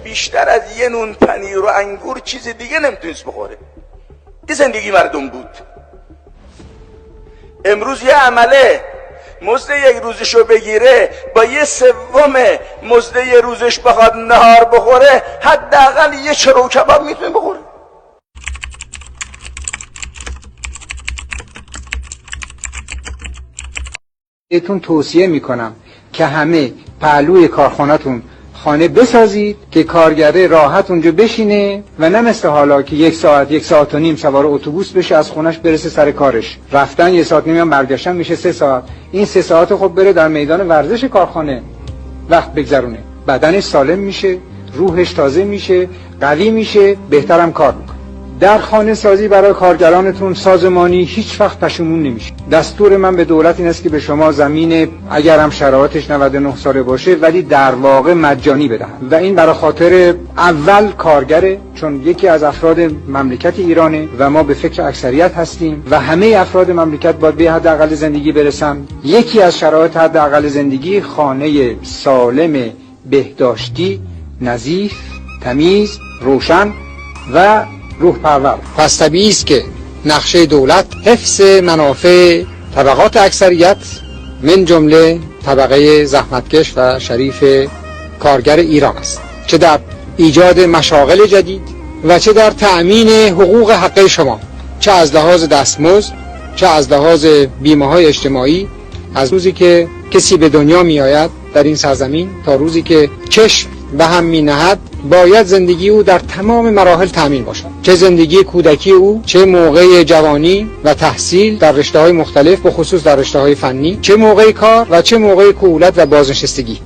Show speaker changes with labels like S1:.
S1: بیشتر از یه نون پنیر و انگور چیز دیگه نمیتونست بخوره. این زندگی مردم بود. امروز یه عمله مزد یک روزشو بگیره، با یه سوم مزد یه روزش بخواد نهار بخوره، حداقل یه چرو کباب میتونه بخوره.
S2: بهتون توصیه میکنم که همه پهلوی کارخانه‌تون خانه بسازید که کارگره راحت اونجا بشینه و نه مثل حالا که 1 ساعت 1 ساعت و نیم سوار اتوبوس بشه از خونش برسه سر کارش، رفتن 1 ساعت و نیم برگشتن میشه 3 ساعت. این 3 ساعت خب بره در میدان ورزش کارخانه وقت بگذرونه، بدنش سالم میشه، روحش تازه میشه، قوی میشه، بهترم کار میکنه. در خانه سازی برای کارگرانتون سازمانی هیچ وقت پشیمون نمیشه. دستور من به دولت این است که به شما زمین اگر هم شرایطش 99 ساله باشه ولی در واقع مجانی بدهند و این برای خاطر اول کارگره، چون یکی از افراد مملکت ایرانه و ما به فکر اکثریت هستیم و همه افراد مملکت باید به حداقل زندگی برسن. یکی از شرایط حداقل زندگی خانه سالم، بهداشتی، نظیف، تمیز، روشن و روح پرور. پس طبیعی است که نقشه دولت حفظ منافع طبقات اکثریت من جمله طبقه زحمتکش و شریف کارگر ایران است، چه در ایجاد مشاغل جدید و چه در تأمین حقوق حق شما، چه از لحاظ دستمزد، چه از لحاظ بیمه‌های اجتماعی. از روزی که کسی به دنیا می آید در این سرزمین تا روزی که چشم به هم می نهد باید زندگی او در تمام مراحل تأمین باشد، چه زندگی کودکی او، چه موقع جوانی و تحصیل در رشته‌های مختلف، به خصوص در رشته‌های فنی، چه موقع کار و چه موقع کهولت و بازنشستگی.